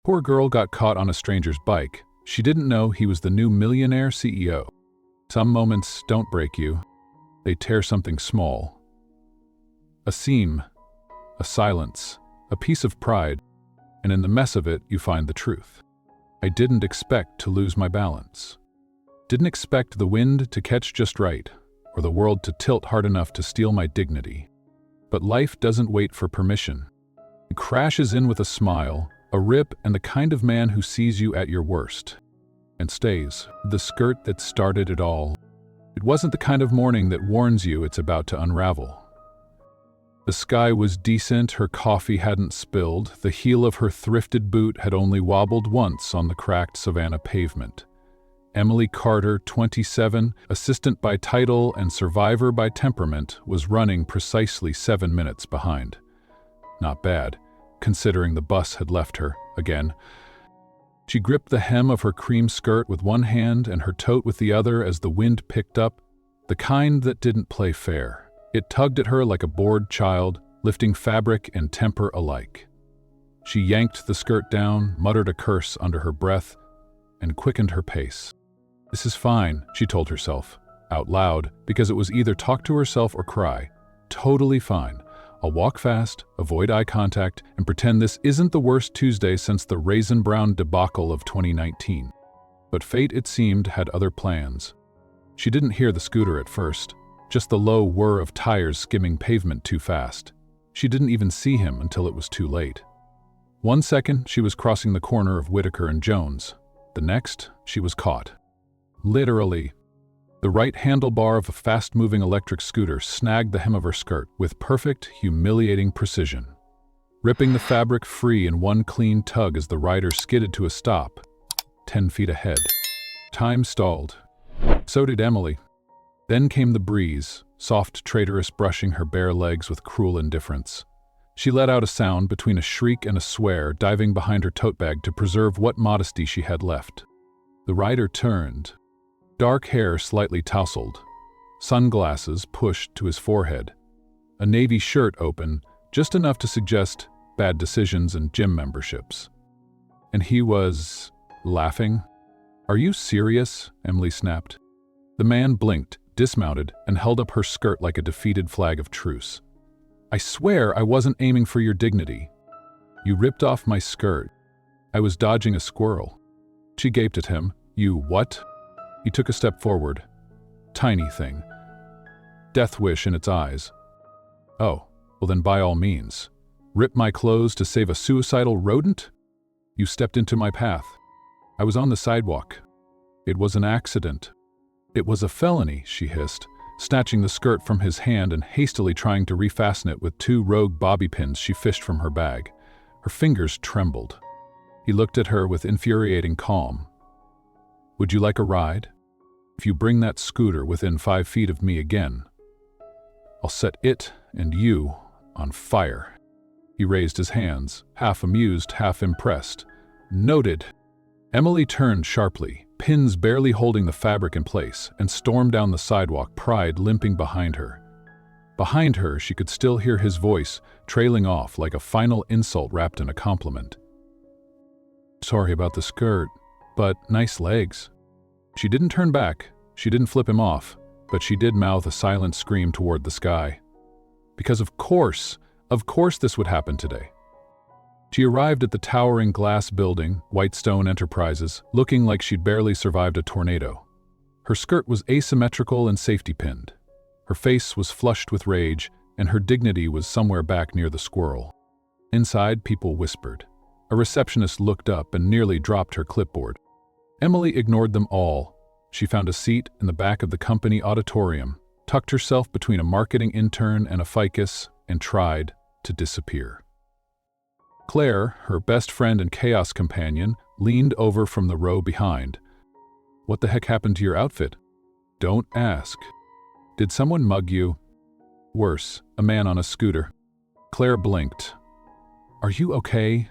Poor girl got caught on a stranger's bike. She didn't know he was the new Millionaire CEO. Some moments don't break you. They tear something small. A seam, a silence, a piece of pride, and in the mess of it, you find the truth. I didn't expect to lose my balance. Didn't expect the wind to catch just right, or the world to tilt hard enough to steal my dignity. But life doesn't wait for permission. It crashes in with a smile, a rip, and the kind of man who sees you at your worst. And stays. The skirt that started it all. It wasn't the kind of morning that warns you it's about to unravel. The sky was decent, her coffee hadn't spilled, the heel of her thrifted boot had only wobbled once on the cracked Savannah pavement. Emily Carter, 27, assistant by title and survivor by temperament, was running precisely 7 minutes behind. Not bad, considering the bus had left her, again. She gripped the hem of her cream skirt with one hand and her tote with the other as the wind picked up, the kind that didn't play fair. It tugged at her like a bored child, lifting fabric and temper alike. She yanked the skirt down, muttered a curse under her breath, and quickened her pace. This is fine, she told herself, out loud, because it was either talk to herself or cry. Totally fine. I'll walk fast, avoid eye contact, and pretend this isn't the worst Tuesday since the Raisin Brown debacle of 2019. But fate, it seemed, had other plans. She didn't hear the scooter at first, just the low whir of tires skimming pavement too fast. She didn't even see him until it was too late. 1 second, she was crossing the corner of Whitaker and Jones. The next, she was caught. Literally. The right handlebar of a fast-moving electric scooter snagged the hem of her skirt with perfect, humiliating precision, ripping the fabric free in one clean tug as the rider skidded to a stop, 10 feet ahead. Time stalled. So did Emily. Then came the breeze, soft, traitorous, brushing her bare legs with cruel indifference. She let out a sound between a shriek and a swear, diving behind her tote bag to preserve what modesty she had left. The rider turned. Dark hair slightly tousled, sunglasses pushed to his forehead, a navy shirt open, just enough to suggest bad decisions and gym memberships. And he was laughing. "Are you serious?" Emily snapped. The man blinked, dismounted, and held up her skirt like a defeated flag of truce. "I swear I wasn't aiming for your dignity. You ripped off my skirt. I was dodging a squirrel." She gaped at him. "You what?" He took a step forward. Tiny thing. Death wish in its eyes. "Oh, well then by all means. Rip my clothes to save a suicidal rodent? You stepped into my path. I was on the sidewalk. It was an accident." "It was a felony," she hissed, snatching the skirt from his hand and hastily trying to refasten it with 2 rogue bobby pins she fished from her bag. Her fingers trembled. He looked at her with infuriating calm. "Would you like a ride? If you bring that scooter within 5 feet of me again, I'll set it and you on fire." He raised his hands, half amused, half impressed. "Noted." Emily turned sharply, pins barely holding the fabric in place, and stormed down the sidewalk, pride limping behind her. Behind her, she could still hear his voice, trailing off like a final insult wrapped in a compliment. "Sorry about the skirt, but nice legs." She didn't turn back, she didn't flip him off, but she did mouth a silent scream toward the sky. Because of course this would happen today. She arrived at the towering glass building, Whitestone Enterprises, looking like she'd barely survived a tornado. Her skirt was asymmetrical and safety-pinned. Her face was flushed with rage, and her dignity was somewhere back near the squirrel. Inside, people whispered. A receptionist looked up and nearly dropped her clipboard. Emily ignored them all. She found a seat in the back of the company auditorium, tucked herself between a marketing intern and a ficus, and tried to disappear. Claire, her best friend and chaos companion, leaned over from the row behind. "What the heck happened to your outfit?" "Don't ask." "Did someone mug you?" "Worse, a man on a scooter." Claire blinked. "Are you okay?"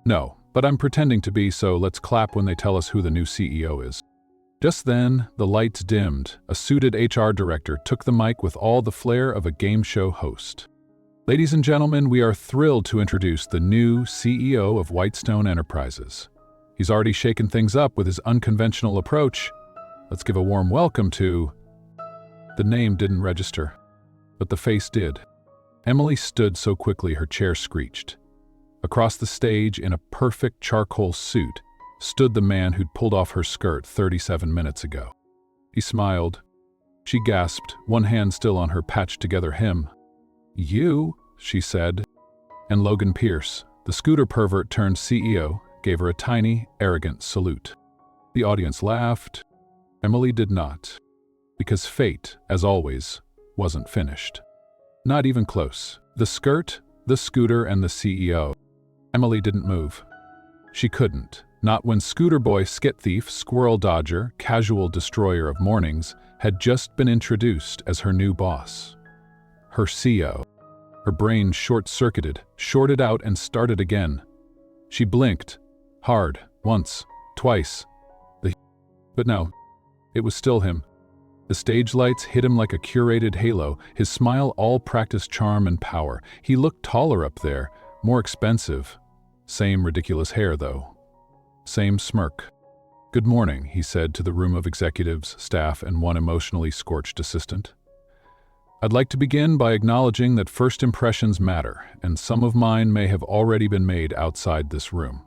"No, but I'm pretending to be, so let's clap when they tell us who the new CEO is." Just then, the lights dimmed. A suited HR director took the mic with all the flair of a game show host. Ladies and gentlemen, we are thrilled to introduce the new CEO of Whitestone Enterprises. He's already shaken things up with his unconventional approach. Let's give a warm welcome to... The name didn't register, but the face did. Emily stood so quickly her chair screeched. Across the stage, in a perfect charcoal suit, stood the man who'd pulled off her skirt 37 minutes ago. He smiled. She gasped, one hand still on her patched-together hem. "You?" she said. And Logan Pierce, the scooter pervert turned CEO, gave her a tiny, arrogant salute. The audience laughed. Emily did not, because fate, as always, wasn't finished. Not even close. The skirt, the scooter, and the CEO. Emily didn't move. She couldn't. Not when scooter boy, skit thief, squirrel dodger, casual destroyer of mornings had just been introduced as her new boss. Her CEO. Her brain short-circuited, shorted out, and started again. She blinked. Hard. Once. Twice. But no. It was still him. The stage lights hit him like a curated halo, his smile all practiced charm and power. He looked taller up there, more expensive. Same ridiculous hair, though. Same smirk. "Good morning," he said to the room of executives, staff, and one emotionally scorched assistant. "I'd like to begin by acknowledging that first impressions matter, and some of mine may have already been made outside this room."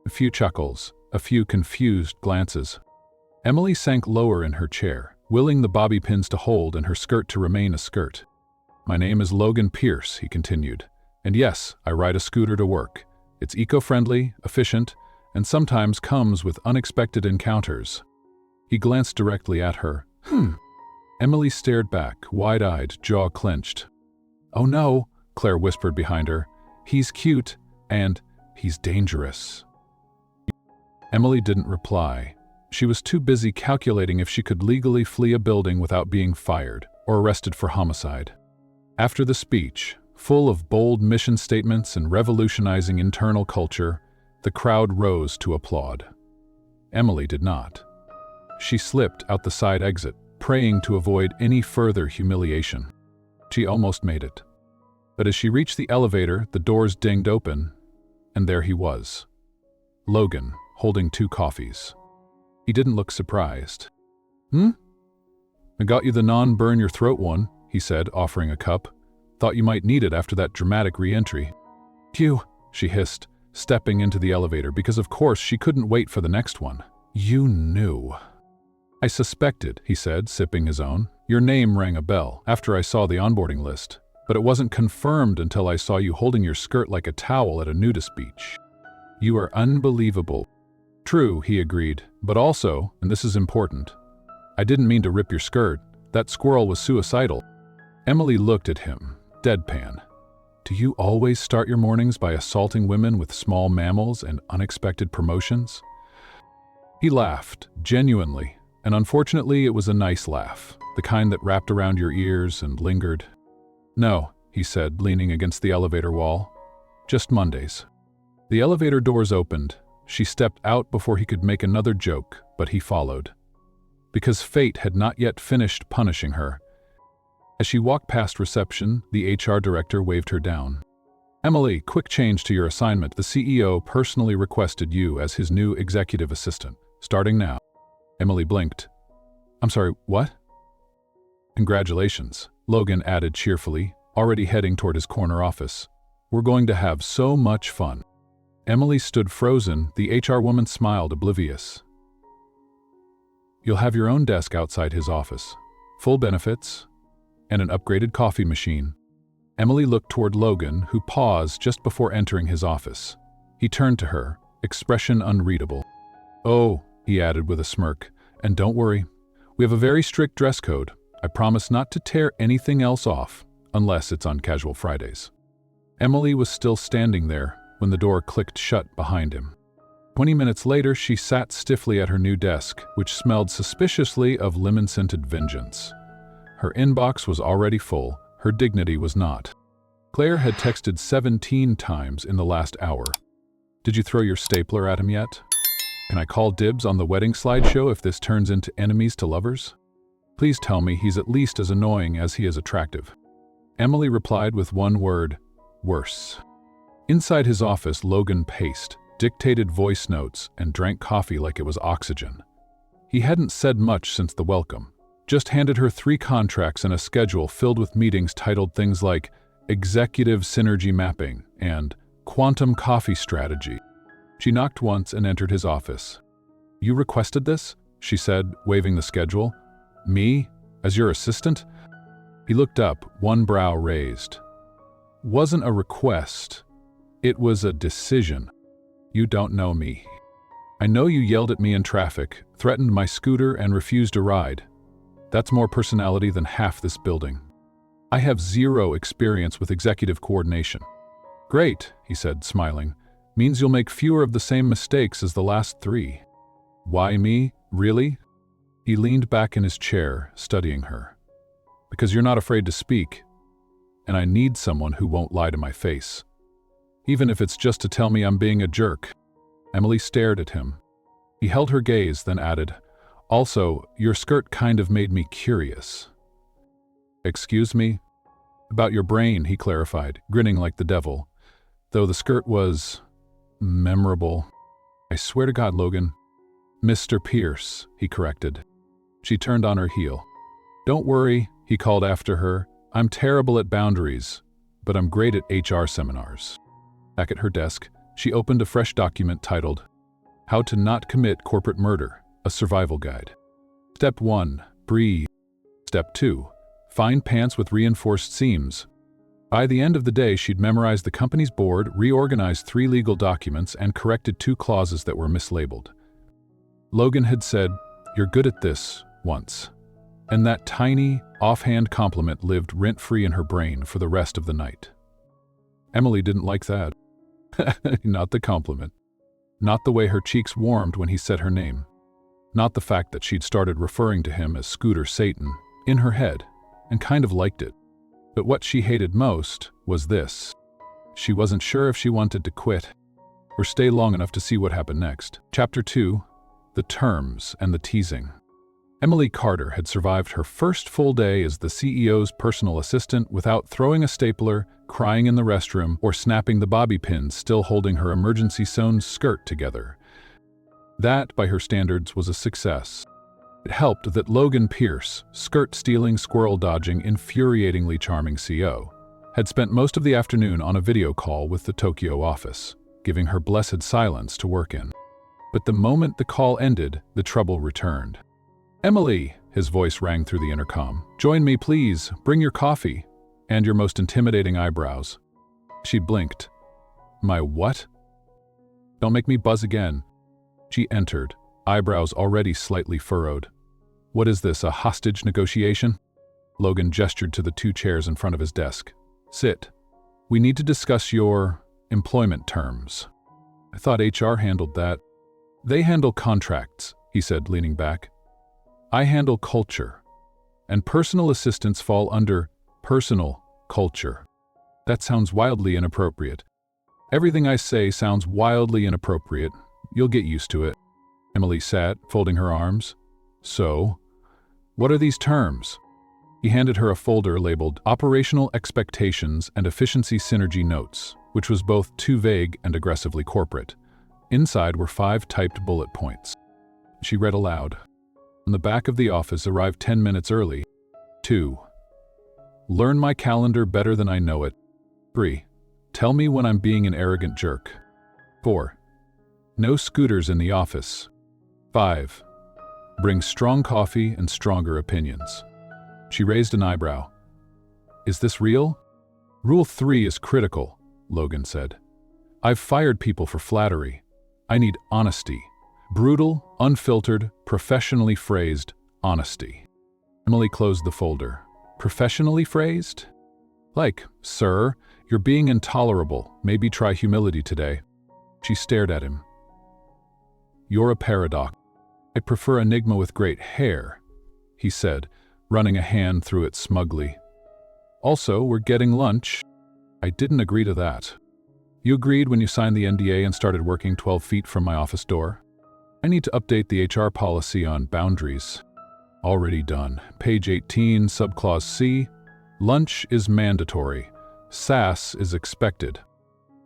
A few chuckles, a few confused glances. Emily sank lower in her chair, willing the bobby pins to hold and her skirt to remain a skirt. "My name is Logan Pierce," he continued, "and yes, I ride a scooter to work. It's eco-friendly, efficient, and sometimes comes with unexpected encounters." He glanced directly at her. Emily stared back, wide-eyed, jaw clenched. "Oh no," Claire whispered behind her. "He's cute, and he's dangerous." Emily didn't reply. She was too busy calculating if she could legally flee a building without being fired or arrested for homicide. After the speech, full of bold mission statements and revolutionizing internal culture, the crowd rose to applaud. Emily did not. She slipped out the side exit, praying to avoid any further humiliation. She almost made it. But as she reached the elevator, the doors dinged open, and there he was. Logan, holding 2 coffees. He didn't look surprised. "I got you the non-burn-your-throat one," he said, offering a cup. "Thought you might need it after that dramatic re-entry." "You," she hissed, stepping into the elevator, because of course she couldn't wait for the next one. "You knew." "I suspected," he said, sipping his own. "Your name rang a bell after I saw the onboarding list, but it wasn't confirmed until I saw you holding your skirt like a towel at a nudist beach. You are unbelievable." "True," he agreed, "but also, and this is important, I didn't mean to rip your skirt. That squirrel was suicidal." Emily looked at him, deadpan. "Do you always start your mornings by assaulting women with small mammals and unexpected promotions?" He laughed, genuinely, and unfortunately it was a nice laugh, the kind that wrapped around your ears and lingered. "No," he said, leaning against the elevator wall. "Just Mondays." The elevator doors opened. She stepped out before he could make another joke, but he followed. Because fate had not yet finished punishing her. As she walked past reception, the HR director waved her down. "Emily, quick change to your assignment. The CEO personally requested you as his new executive assistant, starting now." Emily blinked. "I'm sorry, what?" "Congratulations," Logan added cheerfully, already heading toward his corner office. "We're going to have so much fun." Emily stood frozen. The HR woman smiled, oblivious. "You'll have your own desk outside his office, full benefits, and an upgraded coffee machine." Emily looked toward Logan, who paused just before entering his office. He turned to her, expression unreadable. "Oh," he added with a smirk, "and don't worry. We have a very strict dress code. I promise not to tear anything else off, unless it's on casual Fridays." Emily was still standing there when the door clicked shut behind him. 20 minutes later, she sat stiffly at her new desk, which smelled suspiciously of lemon-scented vengeance. Her inbox was already full, her dignity was not. Claire had texted 17 times in the last hour. "Did you throw your stapler at him yet? Can I call dibs on the wedding slideshow if this turns into enemies to lovers? Please tell me he's at least as annoying as he is attractive." Emily replied with one word, worse. Inside his office, Logan paced, dictated voice notes, and drank coffee like it was oxygen. He hadn't said much since the welcome, just handed her 3 contracts and a schedule filled with meetings titled things like Executive Synergy Mapping and Quantum Coffee Strategy. She knocked once and entered his office. "You requested this?" she said, waving the schedule. "Me? As your assistant?" He looked up, one brow raised. "Wasn't a request. It was a decision. You don't know me. I know you yelled at me in traffic, threatened my scooter, and refused a ride. That's more personality than half this building. I have 0 experience with executive coordination." "Great," he said, smiling. "Means you'll make fewer of the same mistakes as the last 3. "Why me? Really?" He leaned back in his chair, studying her. "Because you're not afraid to speak, and I need someone who won't lie to my face. Even if it's just to tell me I'm being a jerk." Emily stared at him. He held her gaze, then added, "Also, your skirt kind of made me curious." "Excuse me?" "About your brain," he clarified, grinning like the devil. "Though the skirt was memorable." "I swear to God, Logan." "Mr. Pierce," he corrected. She turned on her heel. "Don't worry," he called after her. "I'm terrible at boundaries, but I'm great at HR seminars." Back at her desk, she opened a fresh document titled, How to Not Commit Corporate Murder, a Survival Guide. Step 1, breathe. Step 2, find pants with reinforced seams. By the end of the day, she'd memorized the company's board, reorganized 3 legal documents, and corrected 2 clauses that were mislabeled. Logan had said, "You're good at this," once, and that tiny, offhand compliment lived rent-free in her brain for the rest of the night. Emily didn't like that. Not the compliment. Not the way her cheeks warmed when he said her name. Not the fact that she'd started referring to him as Scooter Satan in her head and kind of liked it. But what she hated most was this. She wasn't sure if she wanted to quit or stay long enough to see what happened next. Chapter 2, The Terms and the Teasing. Emily Carter had survived her first full day as the CEO's personal assistant without throwing a stapler, crying in the restroom, or snapping the bobby pins still holding her emergency-sewn skirt together. That, by her standards, was a success. It helped that Logan Pierce, skirt-stealing, squirrel-dodging, infuriatingly charming CEO, had spent most of the afternoon on a video call with the Tokyo office, giving her blessed silence to work in. But the moment the call ended, the trouble returned. "Emily," his voice rang through the intercom. "Join me, please. Bring your coffee. And your most intimidating eyebrows." She blinked. "My what?" "Don't make me buzz again." She entered, eyebrows already slightly furrowed. "What is this, a hostage negotiation?" Logan gestured to the 2 chairs in front of his desk. "Sit. We need to discuss your employment terms." "I thought HR handled that." "They handle contracts," he said, leaning back. "I handle culture, and personal assistants fall under personal culture." "That sounds wildly inappropriate." "Everything I say sounds wildly inappropriate. You'll get used to it." Emily sat, folding her arms. "So, what are these terms?" He handed her a folder labeled Operational Expectations and Efficiency Synergy Notes, which was both too vague and aggressively corporate. Inside were 5 typed bullet points. She read aloud. On the back of the office, arrived 10 minutes early. 2. Learn my calendar better than I know it. 3. Tell me when I'm being an arrogant jerk. 4. No scooters in the office. 5. Bring strong coffee and stronger opinions. She raised an eyebrow. "Is this real?" "Rule 3 is critical," Logan said. "I've fired people for flattery. I need honesty. Brutal, unfiltered, professionally phrased honesty." Emily closed the folder. "Professionally phrased?" "Like, sir, you're being intolerable. Maybe try humility today." She stared at him. "You're a paradox. I prefer enigma with great hair," he said, running a hand through it smugly. "Also, we're getting lunch." "I didn't agree to that." "You agreed when you signed the NDA and started working 12 feet from my office door." "I need to update the HR policy on boundaries." "Already done. Page 18, subclause C. Lunch is mandatory. Sass is expected.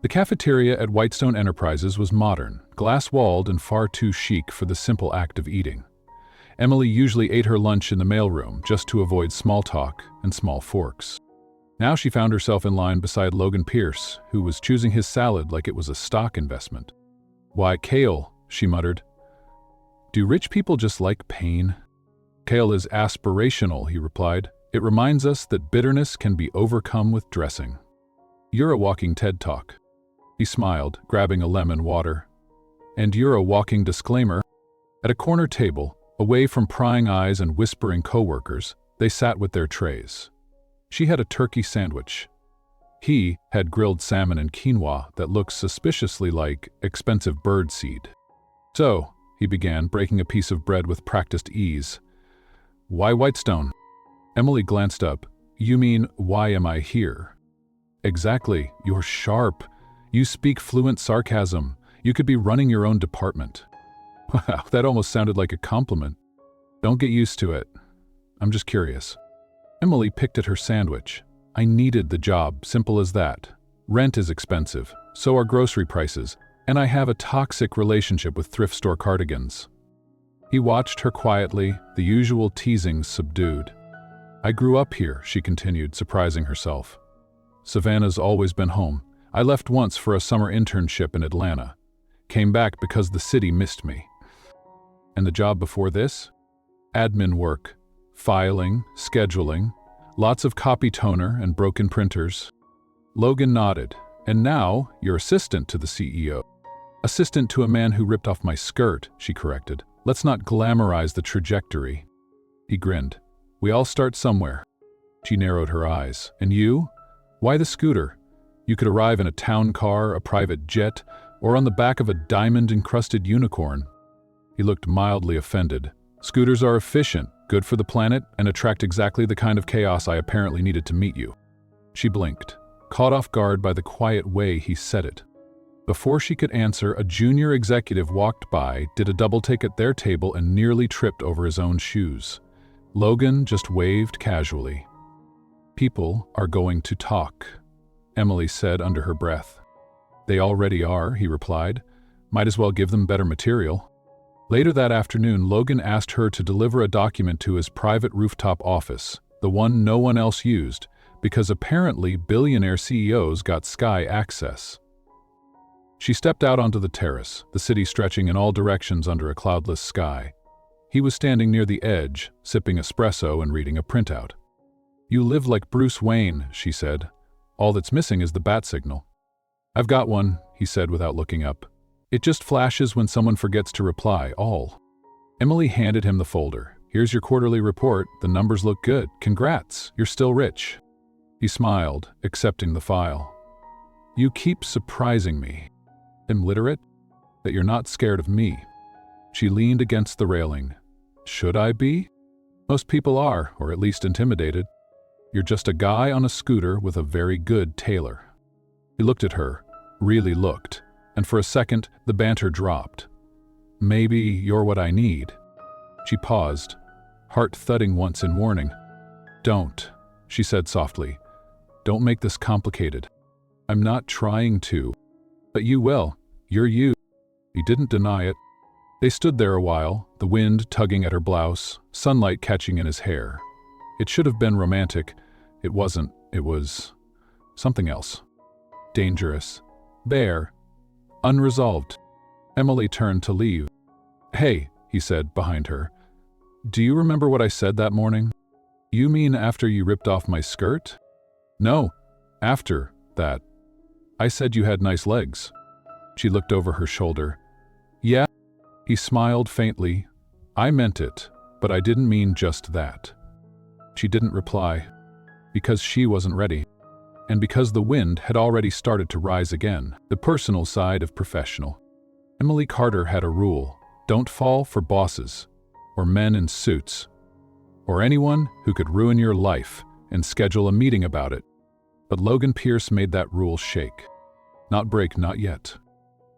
The cafeteria at Whitestone Enterprises was modern, glass-walled and far too chic for the simple act of eating. Emily usually ate her lunch in the mailroom just to avoid small talk and small forks. Now she found herself in line beside Logan Pierce, who was choosing his salad like it was a stock investment. "Why, kale," she muttered. "Do rich people just like pain?" "Kale is aspirational," he replied. "It reminds us that bitterness can be overcome with dressing." "You're a walking TED Talk." He smiled, grabbing a lemon water. "And you're a walking disclaimer." At a corner table, away from prying eyes and whispering coworkers, they sat with their trays. She had a turkey sandwich. He had grilled salmon and quinoa that looked suspiciously like expensive bird seed. "So," he began, breaking a piece of bread with practiced ease, "why Whitestone?" Emily glanced up. "You mean, why am I here?" "Exactly. You're sharp. You speak fluent sarcasm. You could be running your own department." "Wow, that almost sounded like a compliment." "Don't get used to it. I'm just curious." Emily picked at her sandwich. "I needed the job, simple as that. Rent is expensive, so are grocery prices, and I have a toxic relationship with thrift store cardigans." He watched her quietly, the usual teasings subdued. "I grew up here," she continued, surprising herself. "Savannah's always been home. I left once for a summer internship in Atlanta. Came back because the city missed me." "And the job before this?" "Admin work. Filing, scheduling, lots of copy toner and broken printers." Logan nodded. "And now, you're assistant to the CEO." "Assistant to a man who ripped off my skirt," she corrected. "Let's not glamorize the trajectory." He grinned. "We all start somewhere." She narrowed her eyes. "And you? Why the scooter? You could arrive in a town car, a private jet, or on the back of a diamond-encrusted unicorn." He looked mildly offended. "Scooters are efficient, good for the planet, and attract exactly the kind of chaos I apparently needed to meet you." She blinked, caught off guard by the quiet way he said it. Before she could answer, a junior executive walked by, did a double-take at their table, and nearly tripped over his own shoes. Logan just waved casually. "People are going to talk," Emily said under her breath. "They already are," he replied. "Might as well give them better material." Later that afternoon, Logan asked her to deliver a document to his private rooftop office, the one no one else used, because apparently billionaire CEOs got sky access. She stepped out onto the terrace, the city stretching in all directions under a cloudless sky. He was standing near the edge, sipping espresso and reading a printout. "You live like Bruce Wayne," she said. "All that's missing is the bat signal." "I've got one," he said without looking up. "It just flashes when someone forgets to reply, all." Emily handed him the folder. "Here's your quarterly report. The numbers look good. Congrats, you're still rich." He smiled, accepting the file. "You keep surprising me. I'm literate? That you're not scared of me." She leaned against the railing. "Should I be?" "Most people are, or at least intimidated. You're just a guy on a scooter with a very good tailor." He looked at her, really looked, and for a second the banter dropped. "Maybe you're what I need." She paused, heart thudding once in warning. "Don't," she said softly. "Don't make this complicated." "I'm not trying to." "But you will. You're you." He didn't deny it. They stood there a while, the wind tugging at her blouse, sunlight catching in his hair. It should have been romantic. It wasn't. It was something else. Dangerous. Bare. Unresolved. Emily turned to leave. "Hey," he said behind her. "Do you remember what I said that morning?" "You mean after you ripped off my skirt?" "No, after that. I said you had nice legs." She looked over her shoulder. "Yeah?" He smiled faintly. "I meant it, but I didn't mean just that." She didn't reply, because she wasn't ready, and because the wind had already started to rise again, the personal side of professional. Emily Carter had a rule: don't fall for bosses, or men in suits, or anyone who could ruin your life and schedule a meeting about it. But Logan Pierce made that rule shake. Not break, not yet.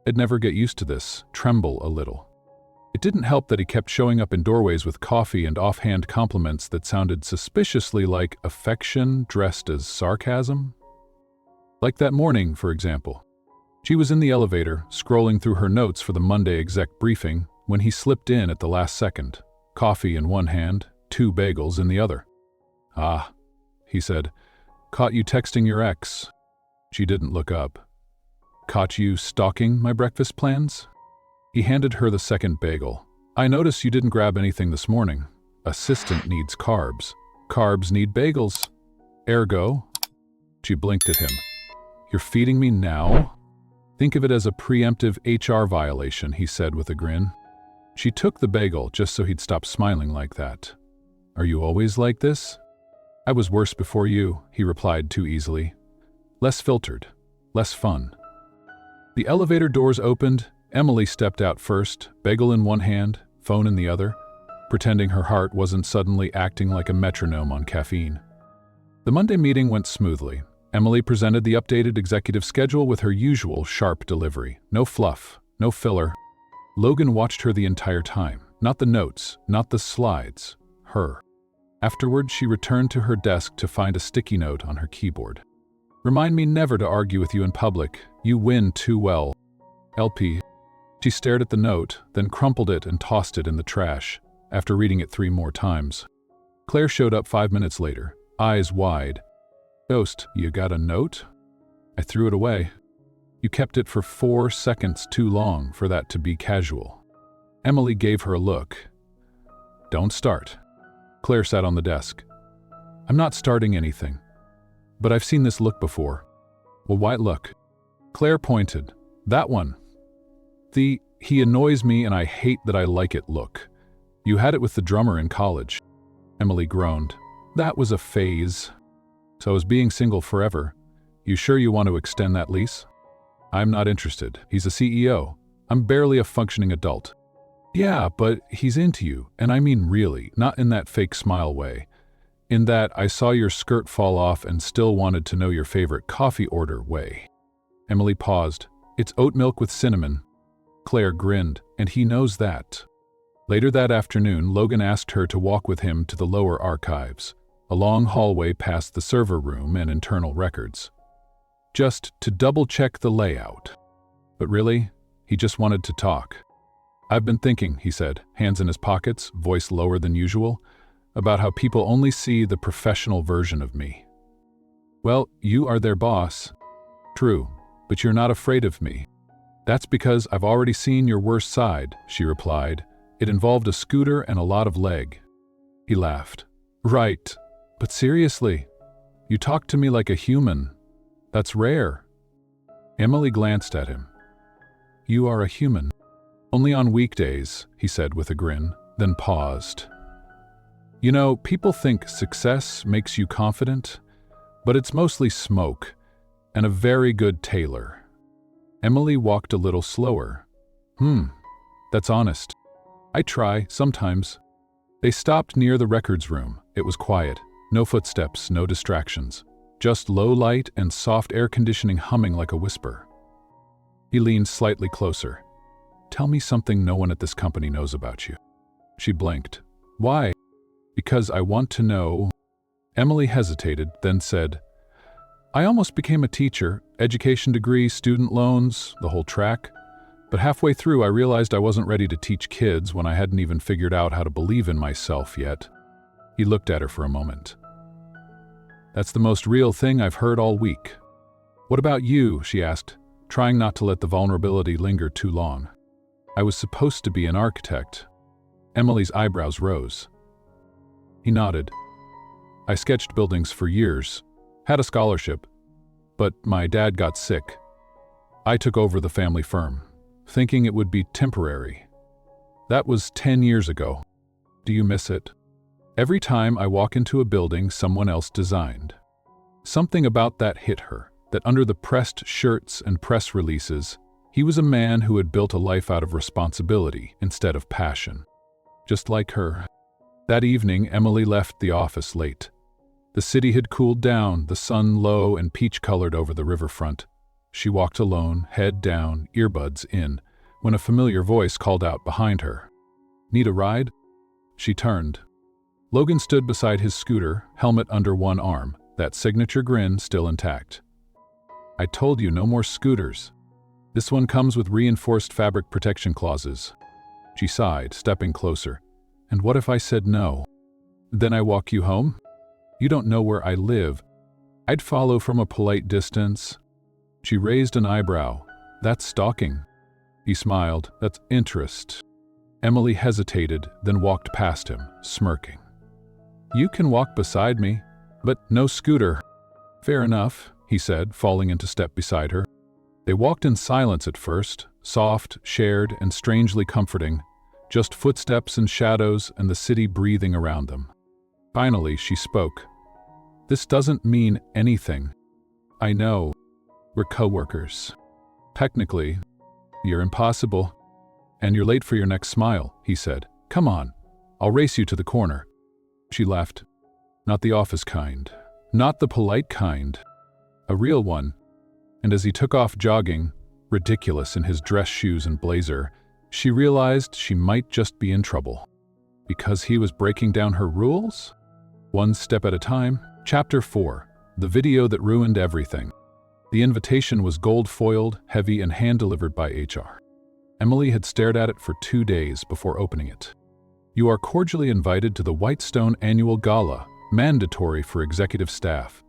I'd never get used to this, tremble a little. It didn't help that he kept showing up in doorways with coffee and offhand compliments that sounded suspiciously like affection dressed as sarcasm. Like that morning, for example. She was in the elevator, scrolling through her notes for the Monday exec briefing, when he slipped in at the last second, coffee in one hand, 2 bagels in the other. "Ah," he said, "caught you texting your ex." She didn't look up. "Caught you stalking my breakfast plans?" He handed her the second bagel. "I notice you didn't grab anything this morning. Assistant needs carbs. Carbs need bagels. Ergo." She blinked at him. "You're feeding me now?" "Think of it as a preemptive HR violation," he said with a grin. She took the bagel just so he'd stop smiling like that. "Are you always like this?" "I was worse before you," he replied too easily. Less filtered, less fun. The elevator doors opened. Emily stepped out first, bagel in one hand, phone in the other, pretending her heart wasn't suddenly acting like a metronome on caffeine. The Monday meeting went smoothly. Emily presented the updated executive schedule with her usual sharp delivery. No fluff, no filler. Logan watched her the entire time. Not the notes, not the slides. Her. Afterward, she returned to her desk to find a sticky note on her keyboard. "Remind me never to argue with you in public. You win too well. LP." She stared at the note, then crumpled it and tossed it in the trash, after reading it 3 more times. Claire showed up 5 minutes later, eyes wide. "Ghost, you got a note?" "I threw it away." "You kept it for 4 seconds too long for that to be casual." Emily gave her a look. "Don't start." Claire sat on the desk. "I'm not starting anything. But I've seen this look before." "Well, why look?" Claire pointed. "That one. He annoys me and I hate that I like it look. You had it with the drummer in college." Emily groaned. "That was a phase. So is being single forever. You sure you want to extend that lease?" "I'm not interested. He's a CEO. I'm barely a functioning adult." "Yeah, but he's into you, and I mean really, not in that fake smile way. In that I saw your skirt fall off and still wanted to know your favorite coffee order way." Emily paused. "It's oat milk with cinnamon." Claire grinned, "And he knows that." Later that afternoon, Logan asked her to walk with him to the lower archives, a long hallway past the server room and internal records. Just to double-check the layout. But really, he just wanted to talk. "I've been thinking," he said, hands in his pockets, voice lower than usual, "about how people only see the professional version of me." "Well, you are their boss." "True, but you're not afraid of me." "That's because I've already seen your worst side," she replied. "It involved a scooter and a lot of leg." He laughed. "Right, but seriously, you talk to me like a human. That's rare." Emily glanced at him. "You are a human." "Only on weekdays," he said with a grin, then paused. "You know, people think success makes you confident, but it's mostly smoke and a very good tailor." Emily walked a little slower. That's honest. I try, sometimes." They stopped near the records room. It was quiet. No footsteps, no distractions. Just low light and soft air conditioning humming like a whisper. He leaned slightly closer. "Tell me something no one at this company knows about you." She blinked. "Why?" "Because I want to know." Emily hesitated, then said, "I almost became a teacher, education degree, student loans, the whole track. But halfway through I realized I wasn't ready to teach kids when I hadn't even figured out how to believe in myself yet." He looked at her for a moment. "That's the most real thing I've heard all week." "What about you?" she asked, trying not to let the vulnerability linger too long. "I was supposed to be an architect." Emily's eyebrows rose. He nodded. "I sketched buildings for years. Had a scholarship, but my dad got sick. I took over the family firm, thinking it would be temporary. That was 10 years ago. Do you miss it? Every time I walk into a building someone else designed." Something about that hit her, that under the pressed shirts and press releases, he was a man who had built a life out of responsibility instead of passion. Just like her. That evening, Emily left the office late. The city had cooled down, the sun low and peach-colored over the riverfront. She walked alone, head down, earbuds in, when a familiar voice called out behind her. Need a ride? She turned. Logan stood beside his scooter, helmet under one arm, that signature grin still intact. I told you no more scooters. This one comes with reinforced fabric protection clauses. She sighed, stepping closer. And what if I said no? Then I walk you home? You don't know where I live. I'd follow from a polite distance. She raised an eyebrow. That's stalking. He smiled. That's interest. Emily hesitated, then walked past him, smirking. You can walk beside me, but no scooter. Fair enough, he said, falling into step beside her. They walked in silence at first, soft, shared, and strangely comforting, just footsteps and shadows and the city breathing around them. Finally, she spoke. This doesn't mean anything. I know. We're co-workers. Technically, you're impossible. And you're late for your next smile, he said. Come on, I'll race you to the corner. She laughed. Not the office kind. Not the polite kind. A real one. And as he took off jogging, ridiculous in his dress shoes and blazer, she realized she might just be in trouble. Because he was breaking down her rules? One step at a time. Chapter 4. The video that ruined everything. The invitation was gold-foiled, heavy, and hand-delivered by HR. Emily had stared at it for 2 days before opening it. You are cordially invited to the Whitestone Annual Gala, mandatory for executive staff.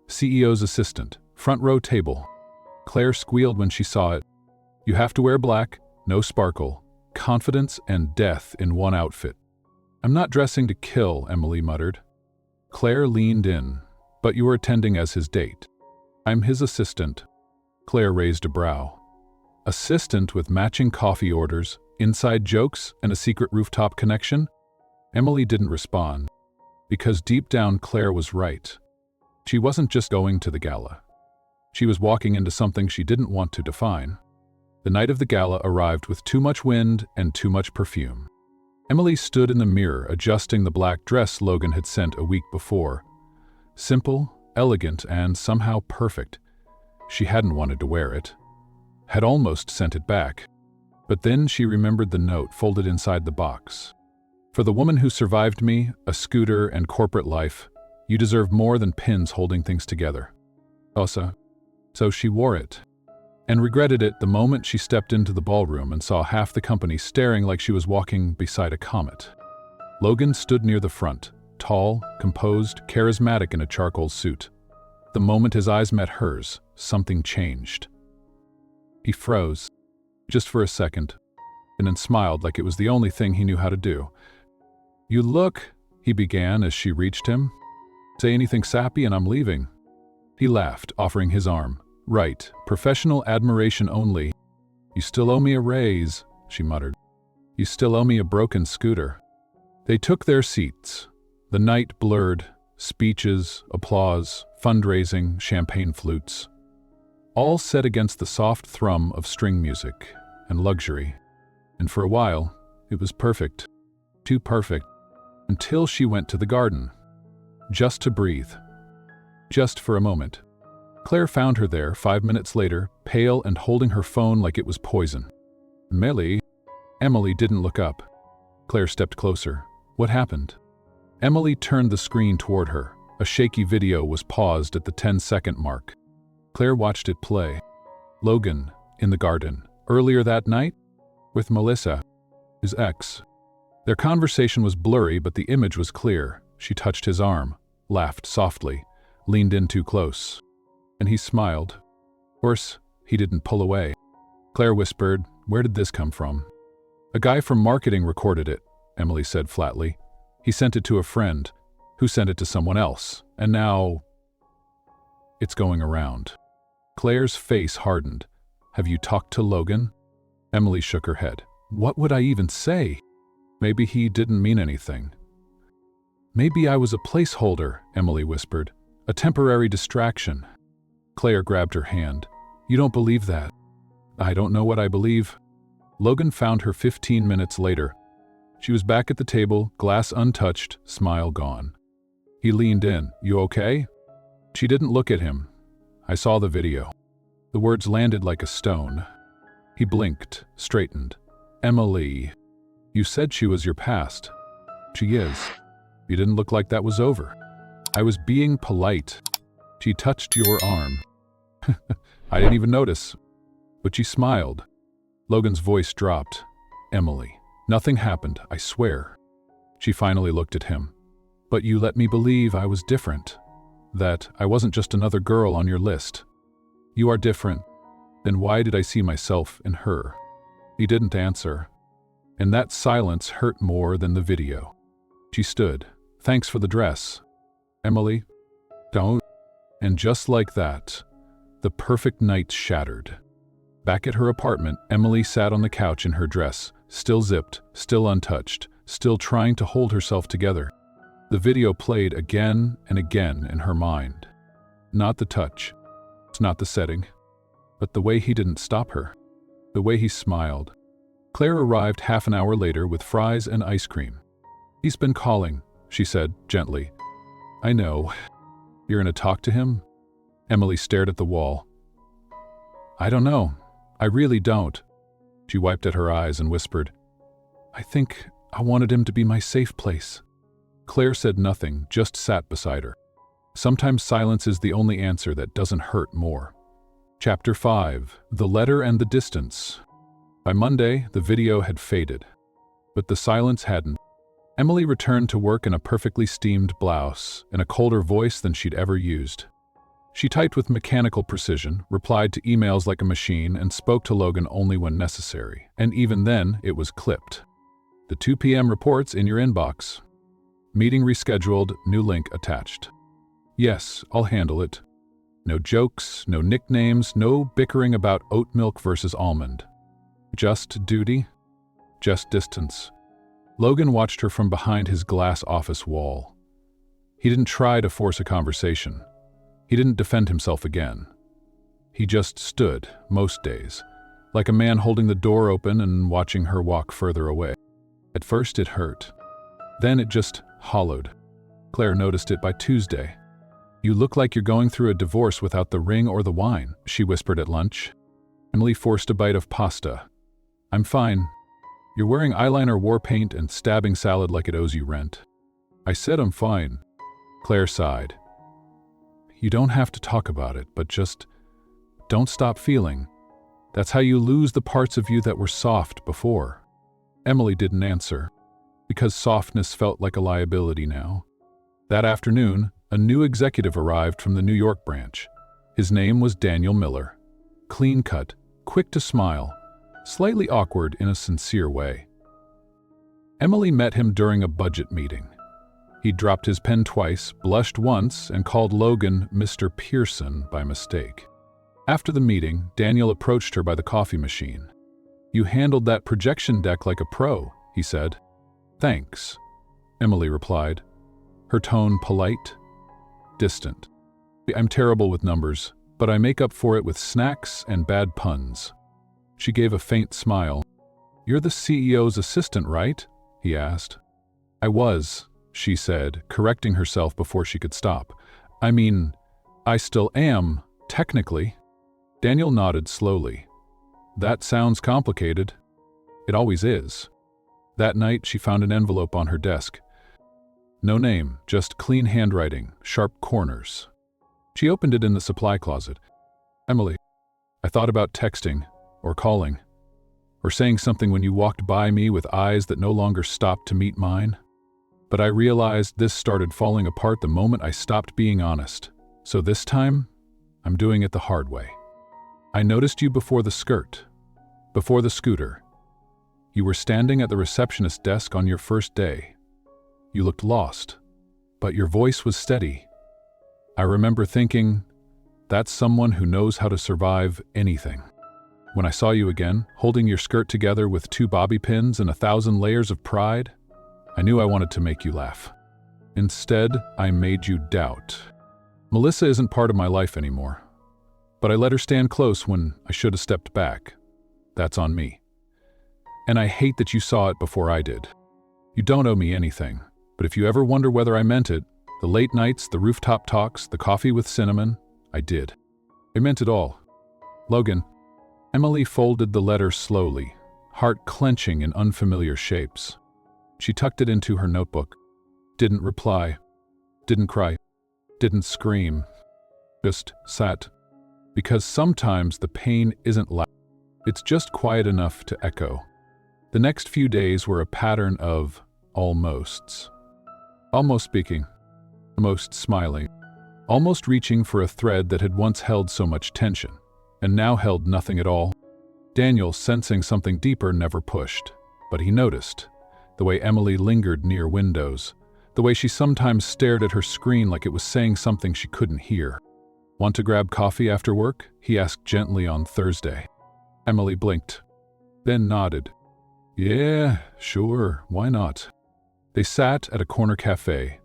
CEO's assistant, front row table. Claire squealed when she saw it. You have to wear black, no sparkle, confidence and death in one outfit. I'm not dressing to kill, Emily muttered. Claire leaned in. But you are attending as his date. I'm his assistant. Claire raised a brow. Assistant with matching coffee orders, inside jokes, and a secret rooftop connection? Emily didn't respond. Because deep down Claire was right. She wasn't just going to the gala. She was walking into something she didn't want to define. The night of the gala arrived with too much wind and too much perfume. Emily stood in the mirror adjusting the black dress Logan had sent a week before. Simple, elegant, and somehow perfect. She hadn't wanted to wear it. Had almost sent it back. But then she remembered the note folded inside the box. For the woman who survived me, a scooter, and corporate life, you deserve more than pins holding things together. Osa. So she wore it. And regretted it the moment she stepped into the ballroom and saw half the company staring like she was walking beside a comet. Logan stood near the front, tall, composed, charismatic in a charcoal suit. The moment his eyes met hers, something changed. He froze, just for a second, and then smiled like it was the only thing he knew how to do. You look, he began as she reached him. Say anything sappy and I'm leaving. He laughed, offering his arm. Right, professional admiration only. You still owe me a raise, she muttered. You still owe me a broken scooter. They took their seats. The night blurred, speeches, applause, fundraising, champagne flutes. All set against the soft thrum of string music and luxury. And for a while, it was perfect. Too perfect. Until she went to the garden. Just to breathe. Just for a moment. Claire found her there 5 minutes later, pale and holding her phone like it was poison. Millie? Emily didn't look up. Claire stepped closer. What happened? Emily turned the screen toward her. A shaky video was paused at the 10-second mark. Claire watched it play. Logan, in the garden, earlier that night? With Melissa, his ex. Their conversation was blurry, but the image was clear. She touched his arm, laughed softly, leaned in too close. And he smiled. Of course, he didn't pull away. Claire whispered, Where did this come from? A guy from marketing recorded it, Emily said flatly. He sent it to a friend, who sent it to someone else, and now it's going around. Claire's face hardened. Have you talked to Logan? Emily shook her head. What would I even say? Maybe he didn't mean anything. Maybe I was a placeholder, Emily whispered. A temporary distraction. Claire grabbed her hand. You don't believe that. I don't know what I believe. Logan found her 15 minutes later. She was back at the table, glass untouched, smile gone. He leaned in. You okay? She didn't look at him. I saw the video. The words landed like a stone. He blinked, straightened. Emily. You said she was your past. She is. You didn't look like that was over. I was being polite. She touched your arm. I didn't even notice. But she smiled. Logan's voice dropped. Emily, nothing happened, I swear. She finally looked at him. But you let me believe I was different. That I wasn't just another girl on your list. You are different. Then why did I see myself in her? He didn't answer. And that silence hurt more than the video. She stood. Thanks for the dress. Emily, don't. And just like that, the perfect night shattered. Back at her apartment, Emily sat on the couch in her dress, still zipped, still untouched, still trying to hold herself together. The video played again and again in her mind. Not the touch, not the setting, but the way he didn't stop her, the way he smiled. Claire arrived half an hour later with fries and ice cream. He's been calling, she said gently. I know. You're gonna talk to him? Emily stared at the wall. I don't know. I really don't. She wiped at her eyes and whispered, I think I wanted him to be my safe place. Claire said nothing, just sat beside her. Sometimes silence is the only answer that doesn't hurt more. Chapter 5. The Letter and the Distance. By Monday, the video had faded. But the silence hadn't. Emily returned to work in a perfectly steamed blouse, in a colder voice than she'd ever used. She typed with mechanical precision, replied to emails like a machine, and spoke to Logan only when necessary. And even then, it was clipped. The 2 p.m. reports in your inbox. Meeting rescheduled, new link attached. Yes, I'll handle it. No jokes, no nicknames, no bickering about oat milk versus almond. Just duty, just distance. Logan watched her from behind his glass office wall. He didn't try to force a conversation. He didn't defend himself again. He just stood, most days, like a man holding the door open and watching her walk further away. At first it hurt. Then it just hollowed. Claire noticed it by Tuesday. You look like you're going through a divorce without the ring or the wine, she whispered at lunch. Emily forced a bite of pasta. I'm fine. You're wearing eyeliner, war paint, and stabbing salad like it owes you rent. I said I'm fine. Claire sighed. You don't have to talk about it, but just don't stop feeling. That's how you lose the parts of you that were soft before. Emily didn't answer, because softness felt like a liability now. That afternoon, a new executive arrived from the New York branch. His name was Daniel Miller. Clean-cut, quick to smile, slightly awkward in a sincere way. Emily met him during a budget meeting. He dropped his pen twice, blushed once, and called Logan Mr. Pearson by mistake. After the meeting, Daniel approached her by the coffee machine. You handled that projection deck like a pro, he said. Thanks, Emily replied, her tone polite, distant. I'm terrible with numbers, but I make up for it with snacks and bad puns. She gave a faint smile. You're the CEO's assistant, right? He asked. I was, she said, correcting herself before she could stop. I mean, I still am, technically. Daniel nodded slowly. That sounds complicated. It always is. That night, she found an envelope on her desk. No name, just clean handwriting, sharp corners. She opened it in the supply closet. Emily, I thought about texting, or calling, or saying something when you walked by me with eyes that no longer stopped to meet mine. But I realized this started falling apart the moment I stopped being honest. So this time, I'm doing it the hard way. I noticed you before the skirt, before the scooter. You were standing at the receptionist's desk on your first day. You looked lost, but your voice was steady. I remember thinking, that's someone who knows how to survive anything. When I saw you again, holding your skirt together with 2 bobby pins and 1,000 layers of pride, I knew I wanted to make you laugh. Instead, I made you doubt. Melissa isn't part of my life anymore, but I let her stand close when I should have stepped back. That's on me. And I hate that you saw it before I did. You don't owe me anything, but if you ever wonder whether I meant it, the late nights, the rooftop talks, the coffee with cinnamon, I did. I meant it all. Logan. Emily folded the letter slowly, heart clenching in unfamiliar shapes. She tucked it into her notebook. Didn't reply. Didn't cry. Didn't scream. Just sat. Because sometimes the pain isn't loud. It's just quiet enough to echo. The next few days were a pattern of almosts. Almost speaking. Almost smiling. Almost reaching for a thread that had once held so much tension, and now held nothing at all. Daniel, sensing something deeper, never pushed. But he noticed. The way Emily lingered near windows. The way she sometimes stared at her screen like it was saying something she couldn't hear. Want to grab coffee after work? He asked gently on Thursday. Emily blinked, then nodded. Yeah, sure, why not? They sat at a corner cafe.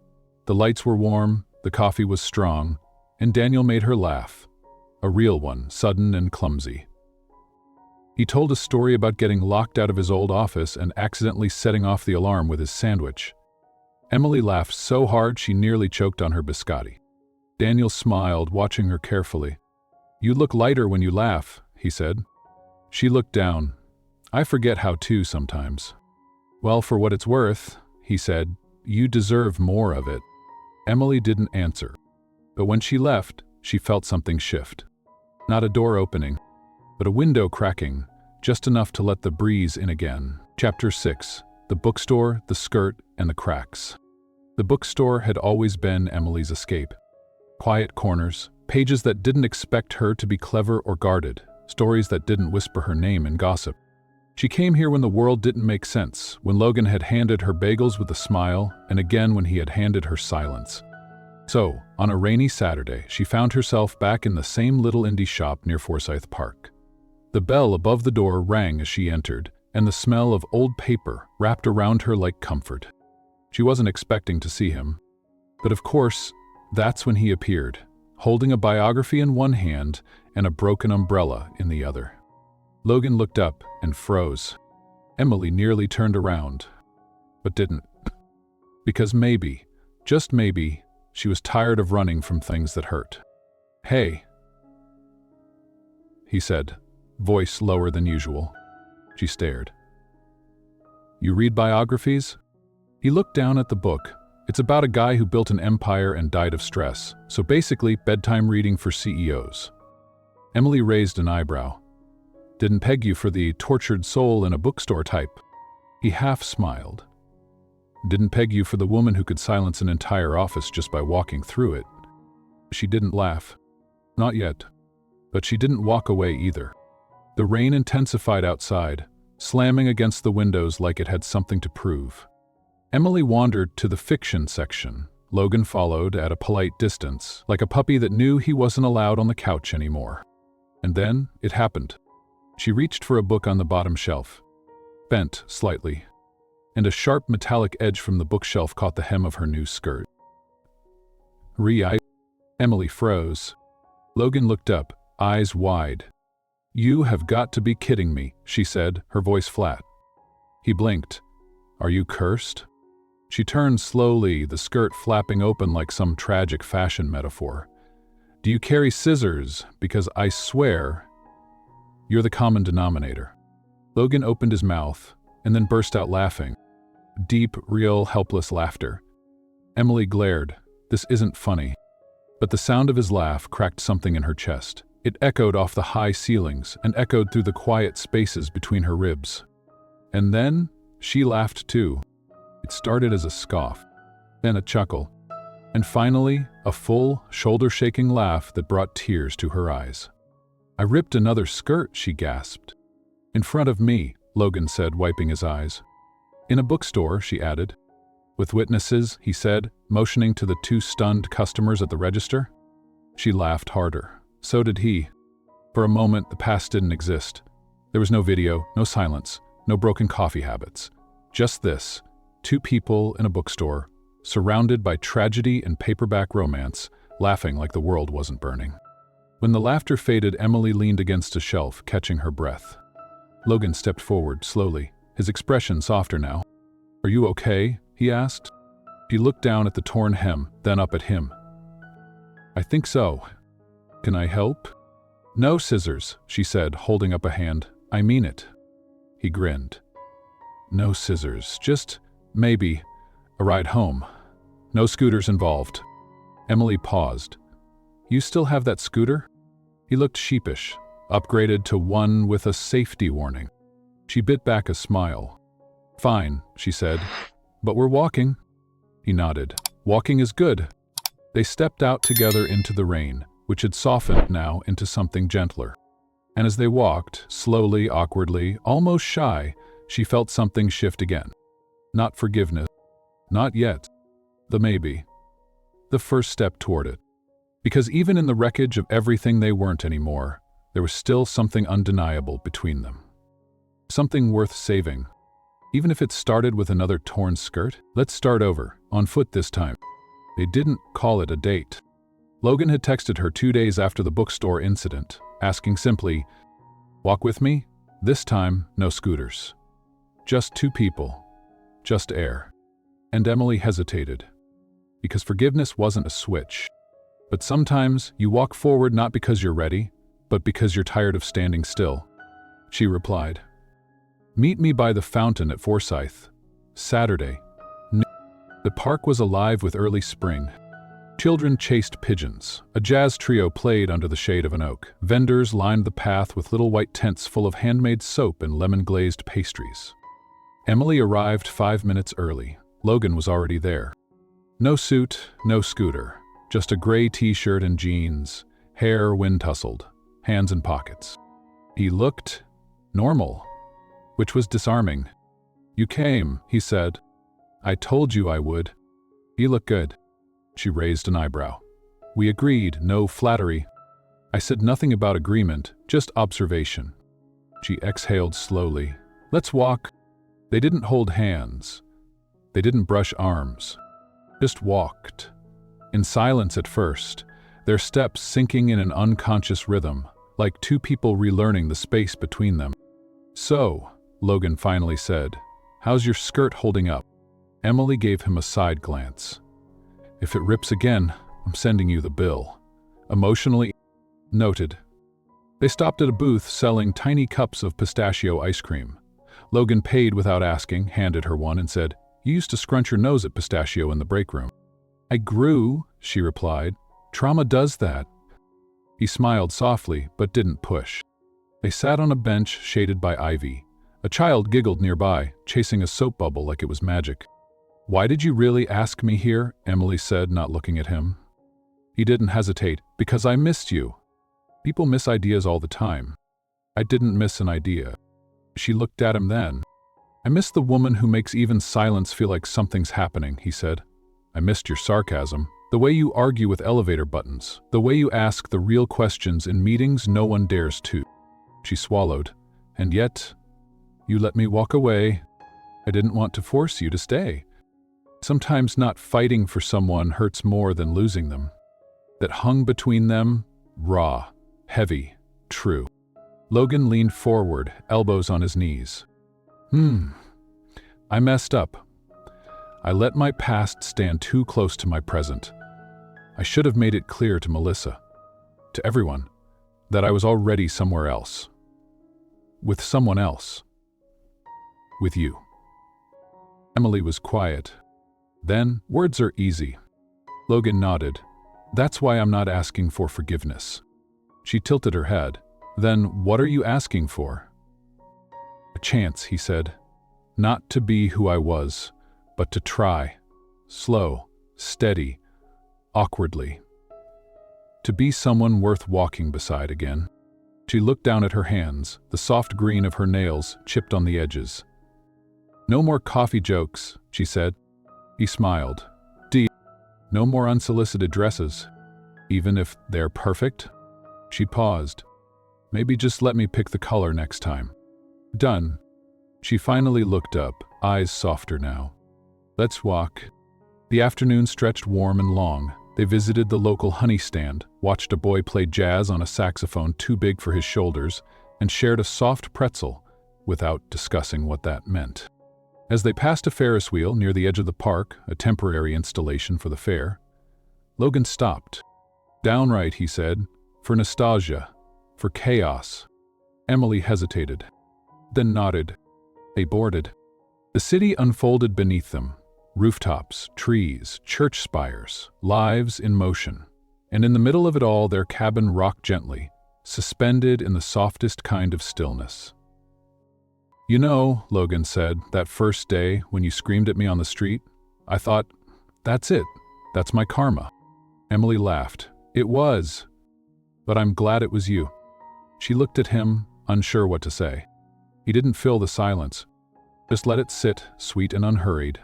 The lights were warm, the coffee was strong, and Daniel made her laugh. A real one, sudden and clumsy. He told a story about getting locked out of his old office and accidentally setting off the alarm with his sandwich. Emily laughed so hard she nearly choked on her biscotti. Daniel smiled, watching her carefully. You look lighter when you laugh, he said. She looked down. I forget how to sometimes. Well, for what it's worth, he said, you deserve more of it. Emily didn't answer. But when she left, she felt something shift. Not a door opening, but a window cracking, just enough to let the breeze in again. Chapter 6. The bookstore, the skirt, and the cracks. The bookstore had always been Emily's escape. Quiet corners, pages that didn't expect her to be clever or guarded, stories that didn't whisper her name in gossip. She came here when the world didn't make sense, when Logan had handed her bagels with a smile, and again when he had handed her silence. So, on a rainy Saturday, she found herself back in the same little indie shop near Forsyth Park. The bell above the door rang as she entered, and the smell of old paper wrapped around her like comfort. She wasn't expecting to see him. But of course, that's when he appeared, holding a biography in one hand and a broken umbrella in the other. Logan looked up and froze. Emily nearly turned around, but didn't. Because maybe, just maybe, she was tired of running from things that hurt. Hey, he said, voice lower than usual. She stared. You read biographies? He looked down at the book. It's about a guy who built an empire and died of stress, so basically bedtime reading for CEOs. Emily raised an eyebrow. Didn't peg you for the tortured soul in a bookstore type. He half smiled. Didn't peg you for the woman who could silence an entire office just by walking through it. She didn't laugh. Not yet. But she didn't walk away either. The rain intensified outside, slamming against the windows like it had something to prove. Emily wandered to the fiction section. Logan followed at a polite distance, like a puppy that knew he wasn't allowed on the couch anymore. And then it happened. She reached for a book on the bottom shelf, bent slightly, and a sharp metallic edge from the bookshelf caught the hem of her new skirt. Emily froze. Logan looked up, eyes wide. You have got to be kidding me, she said, her voice flat. He blinked. Are you cursed? She turned slowly, the skirt flapping open like some tragic fashion metaphor. Do you carry scissors? Because I swear, you're the common denominator. Logan opened his mouth and then burst out laughing. Deep, real, helpless laughter. Emily glared. This isn't funny. But the sound of his laugh cracked something in her chest. It echoed off the high ceilings and echoed through the quiet spaces between her ribs. And then she laughed too. It started as a scoff, then a chuckle, and finally a full, shoulder-shaking laugh that brought tears to her eyes. I ripped another skirt, she gasped. In front of me, Logan said, wiping his eyes. In a bookstore, she added. With witnesses, he said, motioning to the two stunned customers at the register. She laughed harder. So did he. For a moment, the past didn't exist. There was no video, no silence, no broken coffee habits. Just this, two people in a bookstore, surrounded by tragedy and paperback romance, laughing like the world wasn't burning. When the laughter faded, Emily leaned against a shelf, catching her breath. Logan stepped forward, slowly, his expression softer now. Are you okay? He asked. She looked down at the torn hem, then up at him. I think so. Can I help? No scissors, she said, holding up a hand. I mean it. He grinned. No scissors, just, maybe, a ride home. No scooters involved. Emily paused. You still have that scooter? He looked sheepish, upgraded to one with a safety warning. She bit back a smile. Fine, she said, but we're walking. He nodded. Walking is good. They stepped out together into the rain, which had softened now into something gentler. And as they walked, slowly, awkwardly, almost shy, she felt something shift again. Not forgiveness. Not yet. The maybe. The first step toward it. Because even in the wreckage of everything they weren't anymore, there was still something undeniable between them. Something worth saving. Even if it started with another torn skirt, let's start over, on foot this time. They didn't call it a date. Logan had texted her 2 days after the bookstore incident, asking simply, walk with me? This time, no scooters. Just two people. Just air. And Emily hesitated. Because forgiveness wasn't a switch. But sometimes you walk forward not because you're ready, but because you're tired of standing still. She replied. Meet me by the fountain at Forsyth. Saturday. The park was alive with early spring. Children chased pigeons. A jazz trio played under the shade of an oak. Vendors lined the path with little white tents full of handmade soap and lemon-glazed pastries. Emily arrived 5 minutes early. Logan was already there. No suit, no scooter. Just a gray t-shirt and jeans, hair wind-tussled, hands in pockets. He looked normal, which was disarming. You came, he said. I told you I would. You look good. She raised an eyebrow. We agreed, no flattery. I said nothing about agreement, just observation. She exhaled slowly. Let's walk. They didn't hold hands. They didn't brush arms. Just walked. In silence at first, their steps sinking in an unconscious rhythm, like two people relearning the space between them. So, Logan finally said, how's your skirt holding up? Emily gave him a side glance. If it rips again, I'm sending you the bill. Emotionally noted. They stopped at a booth selling tiny cups of pistachio ice cream. Logan paid without asking, handed her one, and said, you used to scrunch your nose at pistachio in the break room. I grew, she replied. Trauma does that. He smiled softly, but didn't push. They sat on a bench shaded by ivy. A child giggled nearby, chasing a soap bubble like it was magic. Why did you really ask me here? Emily said, not looking at him. He didn't hesitate. Because I missed you. People miss ideas all the time. I didn't miss an idea. She looked at him then. I miss the woman who makes even silence feel like something's happening, he said. I missed your sarcasm. The way you argue with elevator buttons. The way you ask the real questions in meetings no one dares to. She swallowed. And yet, you let me walk away. I didn't want to force you to stay. Sometimes not fighting for someone hurts more than losing them. That hung between them, raw, heavy, true. Logan leaned forward, elbows on his knees. I messed up. I let my past stand too close to my present. I should have made it clear to Melissa, to everyone, that I was already somewhere else. With someone else. With you. Emily was quiet. Then, words are easy. Logan nodded. That's why I'm not asking for forgiveness. She tilted her head. Then, what are you asking for? A chance, he said. Not to be who I was, but to try. Slow, steady, awkwardly. To be someone worth walking beside again. She looked down at her hands, the soft green of her nails chipped on the edges. No more coffee jokes, she said. He smiled. No more unsolicited dresses, even if they're perfect? She paused. Maybe just let me pick the color next time. Done. She finally looked up, eyes softer now. Let's walk. The afternoon stretched warm and long. They visited the local honey stand, watched a boy play jazz on a saxophone too big for his shoulders, and shared a soft pretzel without discussing what that meant. As they passed a Ferris wheel near the edge of the park, a temporary installation for the fair, Logan stopped. Downright, he said, for nostalgia, for chaos. Emily hesitated, then nodded. They boarded. The city unfolded beneath them. Rooftops, trees, church spires, lives in motion. And in the middle of it all, their cabin rocked gently, suspended in the softest kind of stillness. "You know," Logan said, "that first day when you screamed at me on the street, I thought, that's it. That's my karma." Emily laughed. "It was. But I'm glad it was you." She looked at him, unsure what to say. He didn't fill the silence. Just let it sit, sweet and unhurried.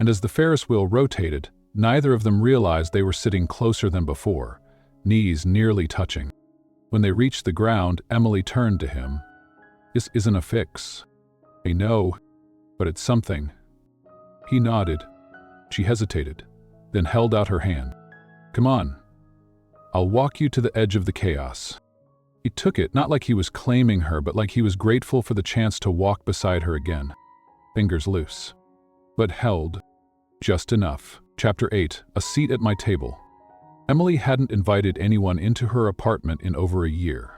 And as the Ferris wheel rotated, neither of them realized they were sitting closer than before, knees nearly touching. When they reached the ground, Emily turned to him. "This isn't a fix." "I know, but it's something." He nodded. She hesitated, then held out her hand. "Come on. I'll walk you to the edge of the chaos." He took it, not like he was claiming her, but like he was grateful for the chance to walk beside her again. Fingers loose, but held just enough. Chapter 8. A seat at my table. Emily hadn't invited anyone into her apartment in over a year.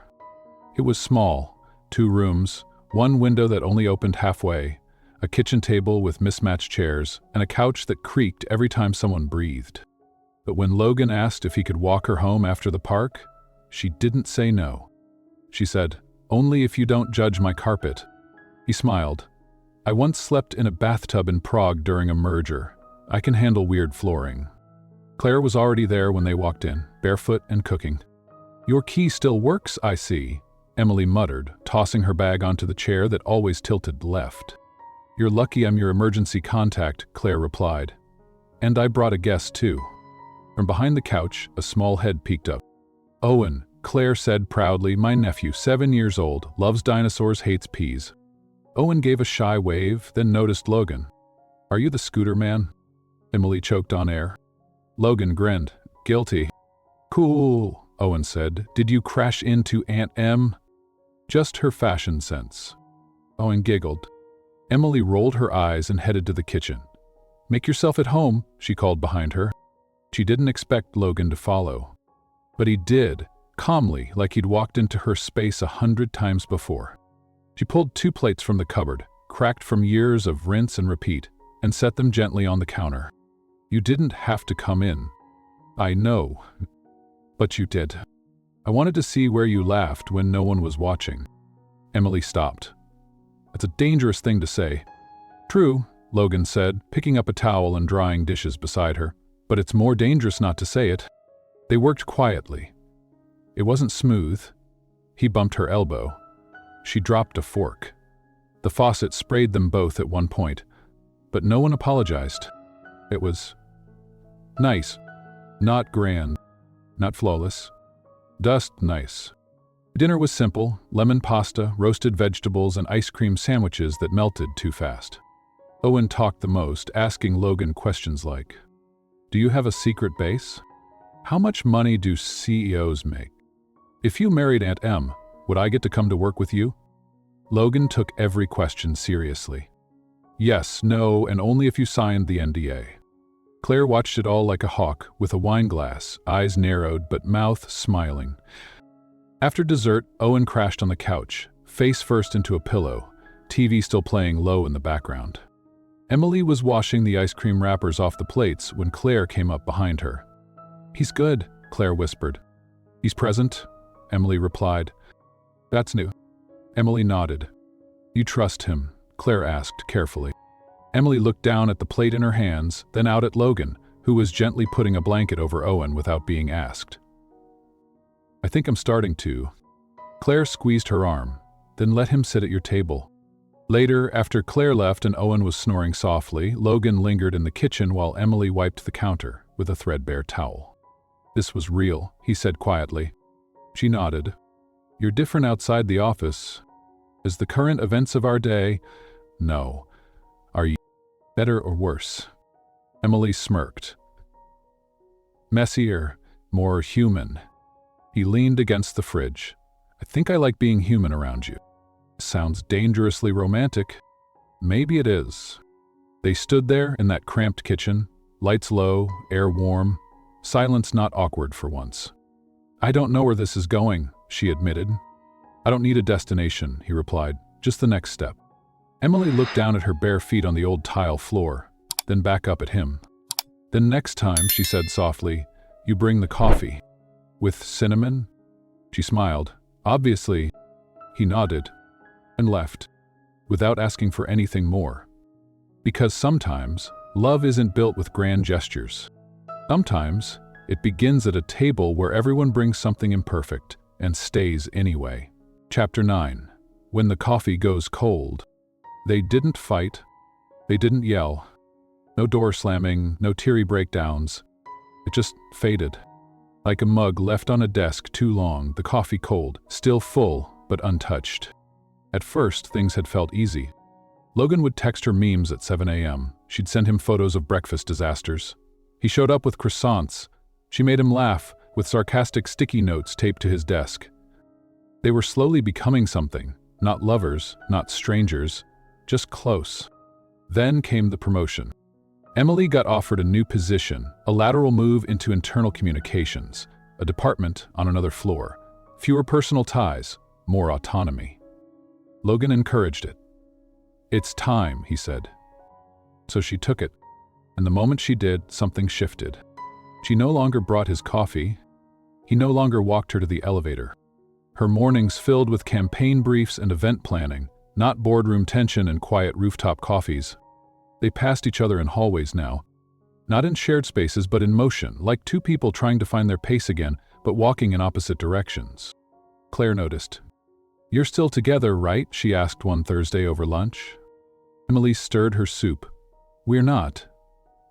It was small, 2 rooms, one window that only opened halfway, a kitchen table with mismatched chairs, and a couch that creaked every time someone breathed. But when Logan asked if he could walk her home after the park, she didn't say no. She said, "Only if you don't judge my carpet." He smiled. "I once slept in a bathtub in Prague during a merger. I can handle weird flooring." Claire was already there when they walked in, barefoot and cooking. "Your key still works, I see," Emily muttered, tossing her bag onto the chair that always tilted left. "You're lucky I'm your emergency contact," Claire replied. "And I brought a guest too." From behind the couch, a small head peeked up. "Owen," Claire said proudly, "my nephew, 7 years old, loves dinosaurs, hates peas." Owen gave a shy wave, then noticed Logan. "Are you the scooter man?" Emily choked on air. Logan grinned. "Guilty." "Cool," Owen said. "Did you crash into Aunt Em?" "Just her fashion sense." Owen giggled. Emily rolled her eyes and headed to the kitchen. "Make yourself at home," she called behind her. She didn't expect Logan to follow. But he did, calmly, like he'd walked into her space 100 times before. She pulled 2 plates from the cupboard, cracked from years of rinse and repeat, and set them gently on the counter. "You didn't have to come in." "I know. But you did. I wanted to see where you laughed when no one was watching." Emily stopped. "That's a dangerous thing to say." "True," Logan said, picking up a towel and drying dishes beside her. "But it's more dangerous not to say it." They worked quietly. It wasn't smooth. He bumped her elbow. She dropped a fork. The faucet sprayed them both at one point, but no one apologized. It was nice. Not grand. Not flawless. Just nice. Dinner was simple: lemon pasta, roasted vegetables, and ice cream sandwiches that melted too fast. Owen talked the most, asking Logan questions like, "Do you have a secret base? How much money do CEOs make? If you married Aunt Em, would I get to come to work with you?" Logan took every question seriously. "Yes, no, and only if you signed the NDA." Claire watched it all like a hawk, with a wine glass, eyes narrowed but mouth smiling. After dessert, Owen crashed on the couch, face first into a pillow, TV still playing low in the background. Emily was washing the ice cream wrappers off the plates when Claire came up behind her. "He's good," Claire whispered. "He's present," Emily replied. "That's new." Emily nodded. "You trust him?" Claire asked carefully. Emily looked down at the plate in her hands, then out at Logan, who was gently putting a blanket over Owen without being asked. "I think I'm starting to." Claire squeezed her arm. "Then let him sit at your table." Later, after Claire left and Owen was snoring softly, Logan lingered in the kitchen while Emily wiped the counter with a threadbare towel. "This was real," he said quietly. She nodded. "You're different outside the office. Is the current events of our day?" "No. Are you better or worse?" Emily smirked. "Messier, more human." He leaned against the fridge. "I think I like being human around you." Sounds dangerously romantic. Maybe it is. They stood there in that cramped kitchen, lights low, air warm, silence not awkward for once. "I don't know where this is going," she admitted. "I don't need a destination," he replied. "Just the next step." Emily looked down at her bare feet on the old tile floor, then back up at him. Then next time, she said softly, "You bring the coffee. With cinnamon?" She smiled. Obviously, he nodded and left, without asking for anything more. Because sometimes, love isn't built with grand gestures. Sometimes, it begins at a table where everyone brings something imperfect and stays anyway. Chapter 9. When the coffee goes cold. They didn't fight. They didn't yell. No door slamming, no teary breakdowns. It just faded. Like a mug left on a desk too long, the coffee cold, still full, but untouched. At first, things had felt easy. Logan would text her memes at 7 a.m. She'd send him photos of breakfast disasters. He showed up with croissants. She made him laugh, with sarcastic sticky notes taped to his desk. They were slowly becoming something, not lovers, not strangers, just close. Then came the promotion. Emily got offered a new position, a lateral move into internal communications, a department on another floor, fewer personal ties, more autonomy. Logan encouraged it. "It's time," he said. So she took it, and the moment she did, something shifted. She no longer brought his coffee. He no longer walked her to the elevator. Her mornings filled with campaign briefs and event planning, not boardroom tension and quiet rooftop coffees. They passed each other in hallways now, not in shared spaces but in motion, like two people trying to find their pace again, but walking in opposite directions. Claire noticed. "You're still together, right?" she asked one Thursday over lunch. Emily stirred her soup. "We're not.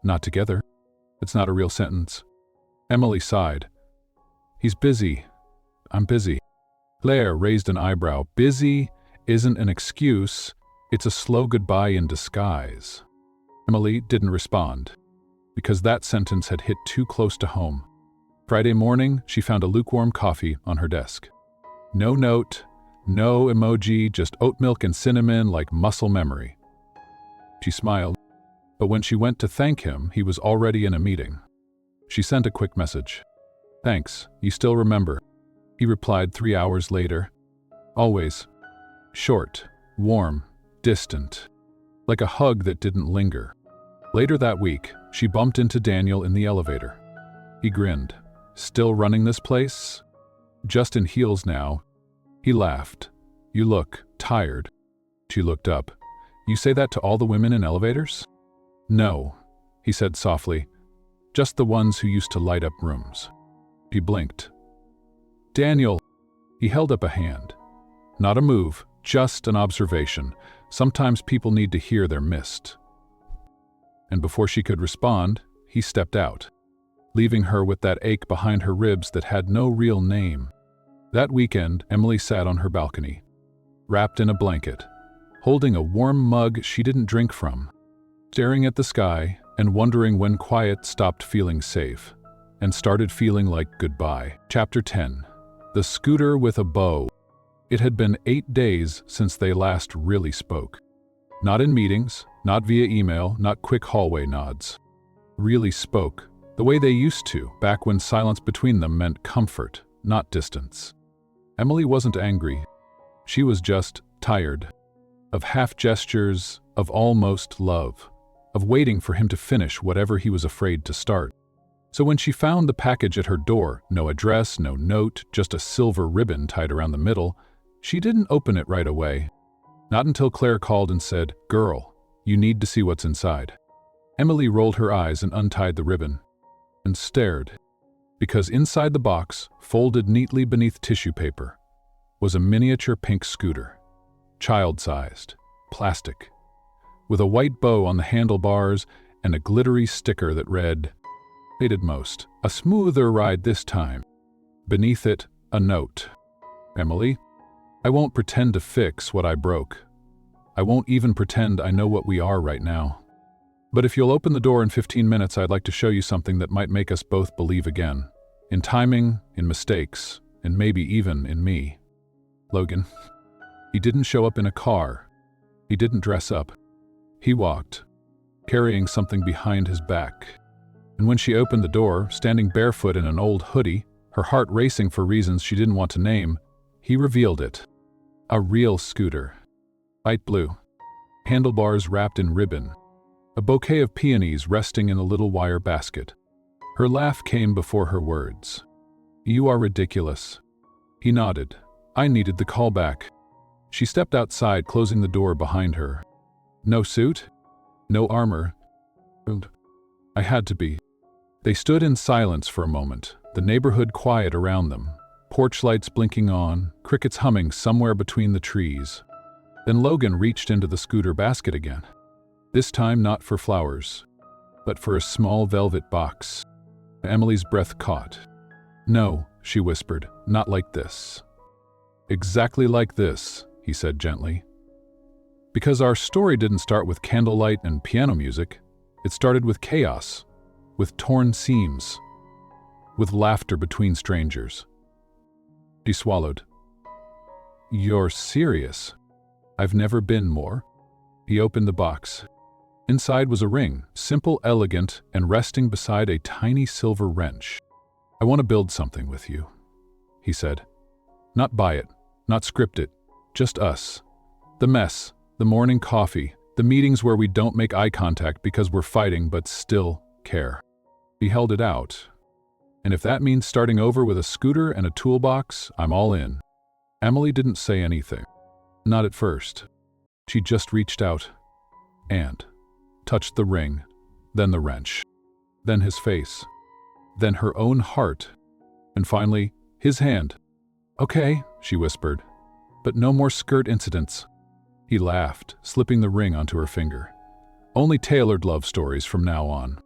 Not together. It's not a real sentence." Emily sighed. "He's busy. I'm busy." Claire raised an eyebrow. "Busy isn't an excuse. It's a slow goodbye in disguise." Emily didn't respond, because that sentence had hit too close to home. Friday morning, she found a lukewarm coffee on her desk. No note, no emoji, just oat milk and cinnamon like muscle memory. She smiled, but when she went to thank him, he was already in a meeting. She sent a quick message. "Thanks, you still remember." He replied 3 hours later. Always. Short, warm, distant. Like a hug that didn't linger. Later that week, she bumped into Daniel in the elevator. He grinned. "Still running this place?" "Just in heels now." He laughed. "You look tired." She looked up. "You say that to all the women in elevators?" "No," he said softly. "Just the ones who used to light up rooms." He blinked. "Daniel." He held up a hand. Not a move, just an observation. Sometimes people need to hear they're missed. And before she could respond, he stepped out, leaving her with that ache behind her ribs that had no real name. That weekend, Emily sat on her balcony, wrapped in a blanket, holding a warm mug she didn't drink from, staring at the sky and wondering when quiet stopped feeling safe and started feeling like goodbye. Chapter 10. The Scooter with a Bow. It had been 8 days since they last really spoke. Not in meetings, not via email, not quick hallway nods. Really spoke, the way they used to, back when silence between them meant comfort, not distance. Emily wasn't angry. She was just tired. Of half gestures, of almost love, of waiting for him to finish whatever he was afraid to start. So when she found the package at her door, no address, no note, just a silver ribbon tied around the middle, she didn't open it right away. Not until Claire called and said, "Girl, you need to see what's inside." Emily rolled her eyes and untied the ribbon, and stared, because inside the box, folded neatly beneath tissue paper, was a miniature pink scooter, child-sized, plastic, with a white bow on the handlebars and a glittery sticker that read, "Rated most, a smoother ride this time." Beneath it, a note. "Emily, I won't pretend to fix what I broke. I won't even pretend I know what we are right now. But if you'll open the door in 15 minutes, I'd like to show you something that might make us both believe again. In timing, in mistakes, and maybe even in me." Logan. He didn't show up in a car. He didn't dress up. He walked, carrying something behind his back. And when she opened the door, standing barefoot in an old hoodie, her heart racing for reasons she didn't want to name, he revealed it. A real scooter. Light blue. handlebars wrapped in ribbon, a bouquet of peonies resting in a little wire basket. Her laugh came before her words. "You are ridiculous." He nodded. I needed the call back. She stepped outside, closing the door behind her. No suit? No armor? I had to be. They stood in silence for a moment, the neighborhood quiet around them, porch lights blinking on, crickets humming somewhere between the trees. Then Logan reached into the scooter basket again. This time not for flowers, but for a small velvet box. Emily's breath caught. "No," she whispered, "not like this." "Exactly like this," he said gently. Because our story didn't start with candlelight and piano music. It started with chaos, with torn seams, with laughter between strangers. She swallowed. "You're serious? I've never been more." He opened the box. Inside was a ring, simple, elegant, and resting beside a tiny silver wrench. "I want to build something with you," he said. "Not buy it, not script it, just us. The mess, the morning coffee, the meetings where we don't make eye contact because we're fighting but still care." He held it out. "And if that means starting over with a scooter and a toolbox, I'm all in." Emily didn't say anything. Not at first. She just reached out and touched the ring, then the wrench, then his face, then her own heart, and finally, his hand. "Okay," she whispered, "but no more skirt incidents." He laughed, slipping the ring onto her finger. "Only tailored love stories from now on."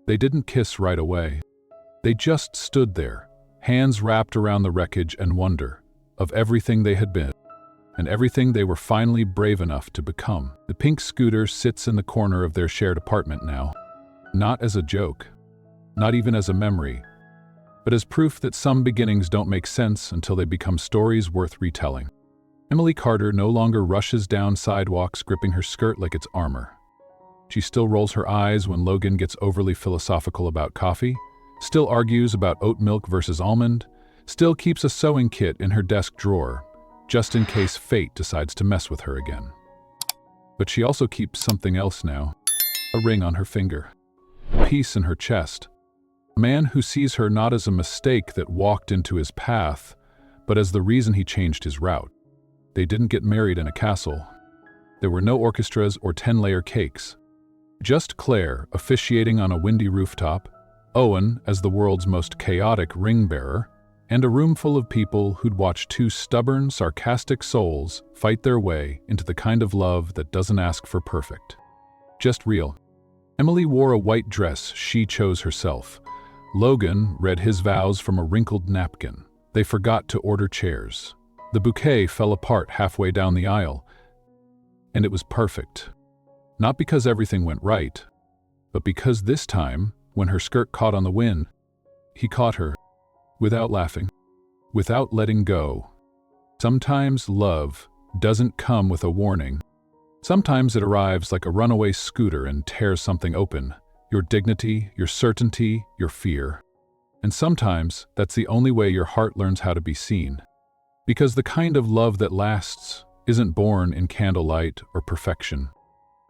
They didn't kiss right away. They just stood there, hands wrapped around the wreckage and wonder of everything they had been, and everything they were finally brave enough to become. The pink scooter sits in the corner of their shared apartment now, not as a joke, not even as a memory, but as proof that some beginnings don't make sense until they become stories worth retelling. Emily Carter no longer rushes down sidewalks gripping her skirt like it's armor. She still rolls her eyes when Logan gets overly philosophical about coffee, still argues about oat milk versus almond, still keeps a sewing kit in her desk drawer, just in case fate decides to mess with her again. But she also keeps something else now, a ring on her finger, a piece in her chest, a man who sees her not as a mistake that walked into his path, but as the reason he changed his route. They didn't get married in a castle. There were no orchestras or 10-layer cakes. Just Claire officiating on a windy rooftop, Owen as the world's most chaotic ring-bearer, and a room full of people who'd watch two stubborn, sarcastic souls fight their way into the kind of love that doesn't ask for perfect. Just real. Emily wore a white dress she chose herself. Logan read his vows from a wrinkled napkin. They forgot to order chairs. The bouquet fell apart halfway down the aisle, and it was perfect. Not because everything went right, but because this time, when her skirt caught on the wind, he caught her, without laughing, without letting go. Sometimes love doesn't come with a warning. Sometimes it arrives like a runaway scooter and tears something open, your dignity, your certainty, your fear. And sometimes that's the only way your heart learns how to be seen. Because the kind of love that lasts isn't born in candlelight or perfection.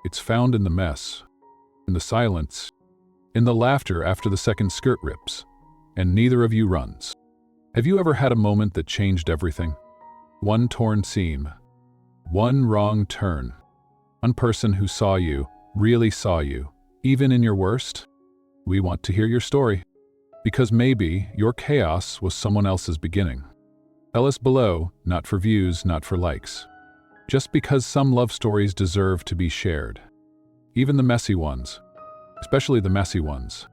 It's found in the mess, in the silence, in the laughter after the second skirt rips, and neither of you runs. Have you ever had a moment that changed everything? One torn seam, one wrong turn, one person who saw you, really saw you, even in your worst? We want to hear your story, because maybe your chaos was someone else's beginning. Tell us below, not for views, not for likes. Just because some love stories deserve to be shared. Even the messy ones. Especially the messy ones.